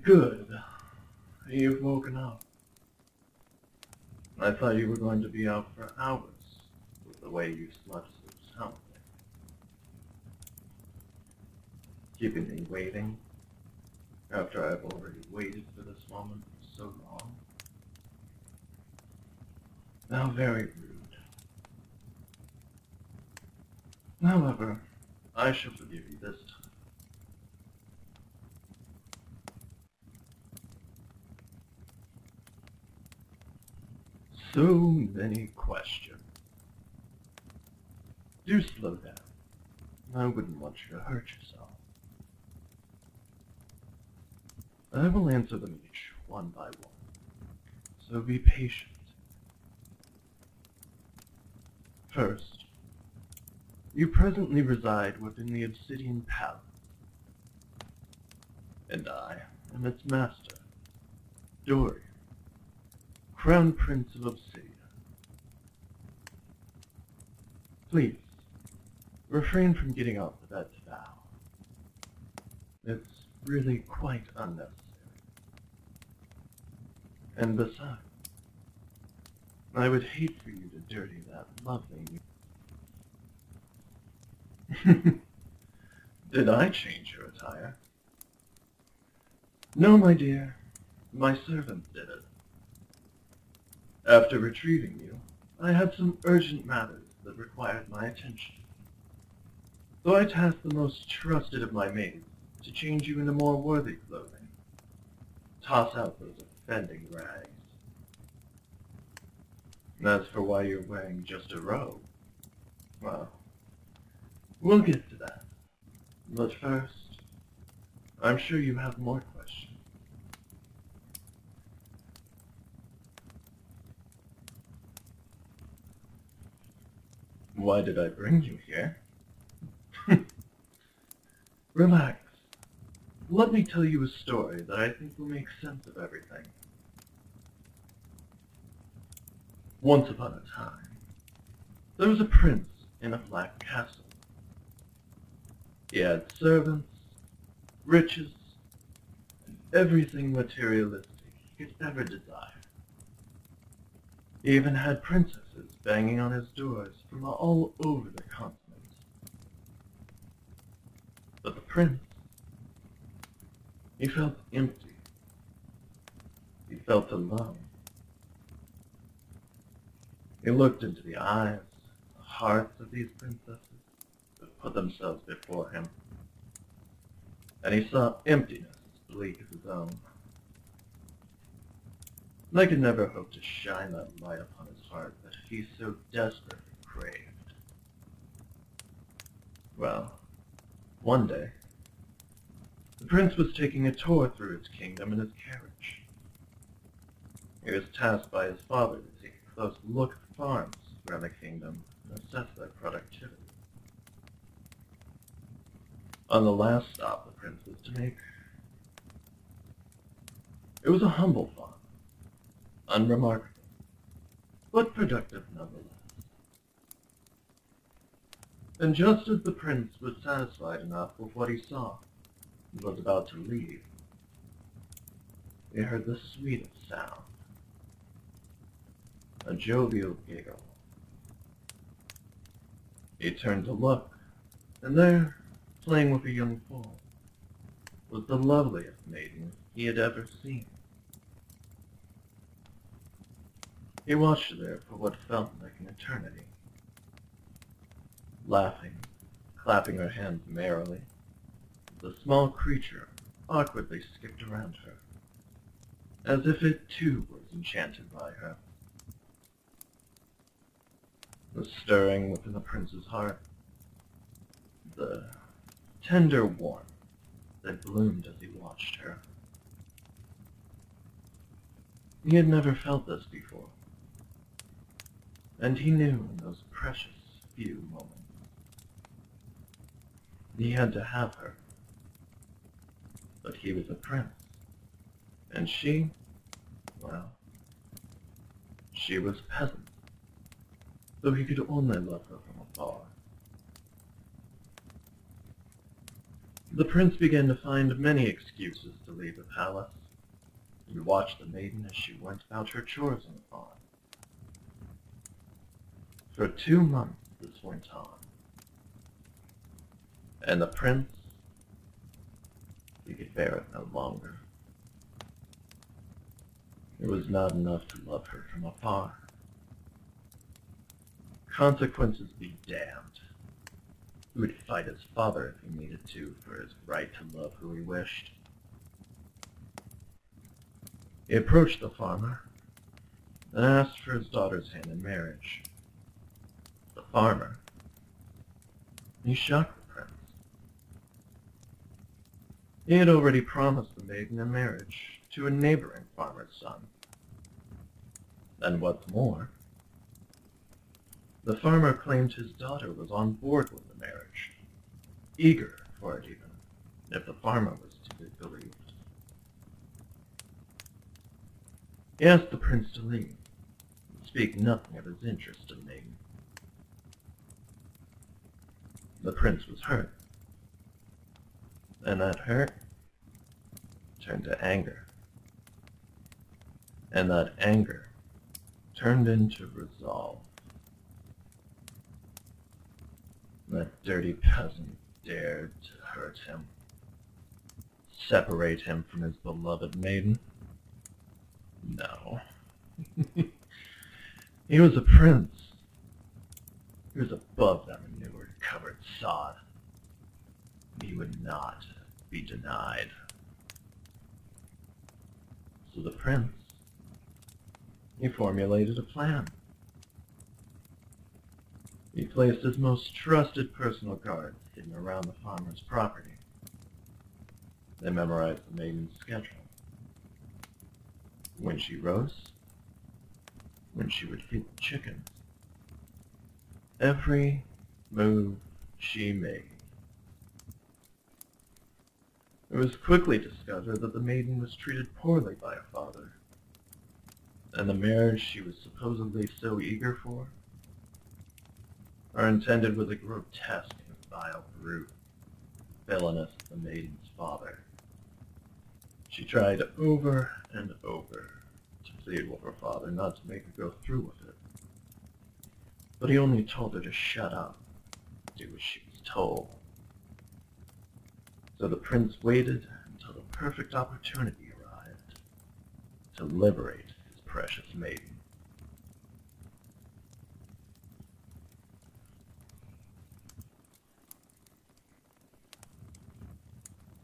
Good. You've woken up. I thought you were going to be out for hours, with the way you slept so soundly. Keeping me waiting, after I've already waited for this moment for so long. How very rude. However, I shall forgive you this time. So many questions. Do slow down. I wouldn't want you to hurt yourself. I will answer them each one by one, so be patient. First, you presently reside within the Obsidian Palace, and I am its master, Dorian, Crown Prince of Obsidian. Please, refrain from getting off the bed to bow. It's really quite unnecessary. And besides, I would hate for you to dirty that lovely new... Did I change your attire? No, my dear. My servant did it. After retrieving you, I had some urgent matters that required my attention. So I tasked the most trusted of my maids to change you into more worthy clothing. Toss out those offending rags. And as for why you're wearing just a robe, well, we'll get to that. But first, I'm sure you have more questions. Why did I bring you here? Relax. Let me tell you a story that I think will make sense of everything. Once upon a time, there was a prince in a black castle. He had servants, riches, and everything materialistic he could ever desire. He even had princesses banging on his doors from all over the continent. But the prince, he felt empty. He felt alone. He looked into the eyes, the hearts of these princesses that put themselves before him, and he saw emptiness as bleak as his own. And I could never hope to shine that light upon his heart that he so desperately craved. Well, one day, the prince was taking a tour through his kingdom in his carriage. He was tasked by his father to take a close look at farms around the kingdom and assess their productivity. On the last stop the prince was to make, it was a humble farm, unremarkable, but productive nonetheless. And just as the prince was satisfied enough with what he saw and was about to leave, he heard the sweetest sound. A jovial giggle. He turned to look, and there, playing with a young foal, was the loveliest maiden he had ever seen. He watched her there for what felt like an eternity. Laughing, clapping her hands merrily, the small creature awkwardly skipped around her, as if it too was enchanted by her. The stirring within the prince's heart, the tender warmth that bloomed as he watched her. He had never felt this before, and he knew in those precious few moments he had to have her. But he was a prince, and she, well, she was peasant, so he could only love her from afar. The prince began to find many excuses to leave the palace. He watched the maiden as she went about her chores on the farm. For 2 months this went on, and the prince, he could bear it no longer. It was not enough to love her from afar. Consequences be damned. He would fight his father if he needed to for his right to love who he wished. He approached the farmer and asked for his daughter's hand in marriage. The farmer, he shocked the prince. He had already promised the maiden in marriage to a neighboring farmer's son. And what's more, the farmer claimed his daughter was on board with the marriage, eager for it even, if the farmer was to be believed. He asked the prince to leave, and speak nothing of his interest in the maiden. The prince was hurt, and that hurt turned to anger, and that anger turned into resolve. That dirty peasant dared to hurt him, separate him from his beloved maiden. No. He was a prince. He was above that manure-covered sod. He would not be denied. So the prince, he formulated a plan. He placed his most trusted personal guards hidden around the farmer's property. They memorized the maiden's schedule. When she rose, when she would feed the chickens, every move she made. It was quickly discovered that the maiden was treated poorly by her father, and the marriage she was supposedly so eager for, or intended with a grotesque and vile brute, villainous the maiden's father. She tried over and over to plead with her father not to make her go through with it, but he only told her to shut up, do as she was told. So the prince waited until the perfect opportunity arrived to liberate his precious maiden.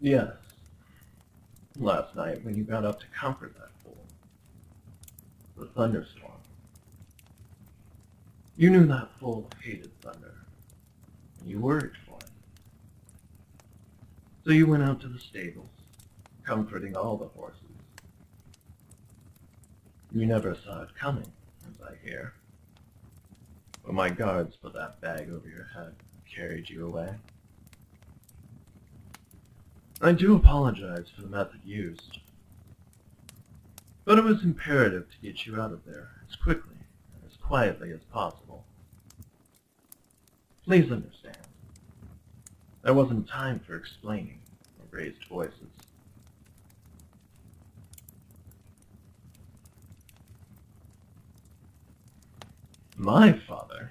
Yes, last night when you got up to comfort that fool, the thunderstorm. You knew that fool hated thunder, and you worried for him. So you went out to the stables, comforting all the horses. You never saw it coming, as I hear. But my guards put that bag over your head and carried you away. I do apologize for the method used, but it was imperative to get you out of there as quickly and as quietly as possible. Please understand, there wasn't time for explaining or raised voices. My father?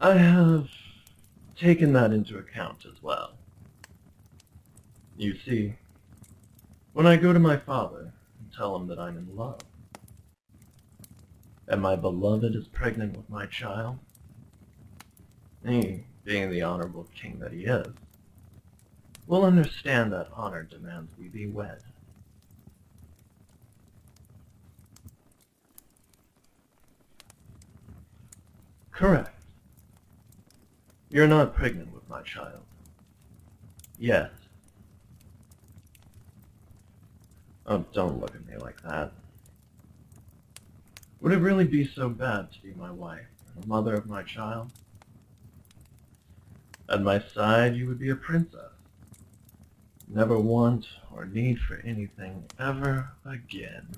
I have taken that into account as well. You see, when I go to my father and tell him that I'm in love, and my beloved is pregnant with my child, he, being the honorable king that he is, will understand that honor demands we be wed. Correct. You're not pregnant with my child. Yet. Oh, don't look at me like that. Would it really be so bad to be my wife and the mother of my child? At my side, you would be a princess. Never want or need for anything ever again.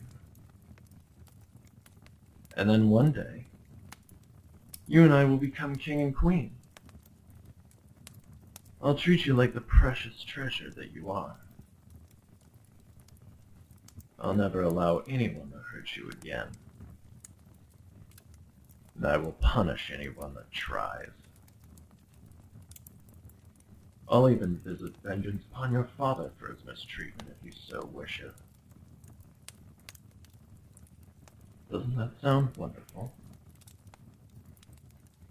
And then one day, you and I will become king and queen. I'll treat you like the precious treasure that you are. I'll never allow anyone to hurt you again. And I will punish anyone that tries. I'll even visit vengeance upon your father for his mistreatment if he so wishes. Doesn't that sound wonderful?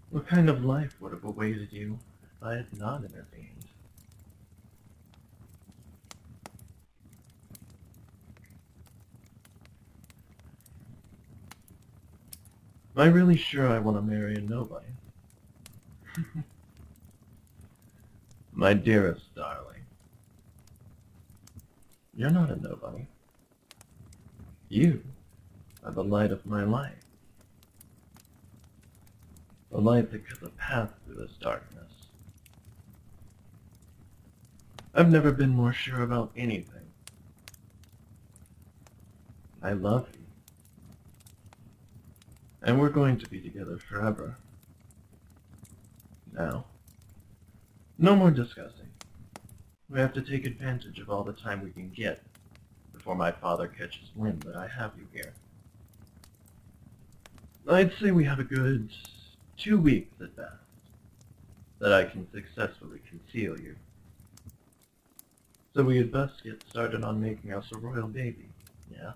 What kind of life would have awaited you if I had not intervened? Am I really sure I want to marry a nobody? My dearest darling, you're not a nobody. You are the light of my life. The light that cuts a path through this darkness. I've never been more sure about anything. I love you. And we're going to be together forever. Now, no more discussing. We have to take advantage of all the time we can get before my father catches wind that I have you here. I'd say we have a good 2 weeks at best, that I can successfully conceal you. So we had best get started on making us a royal baby, yes?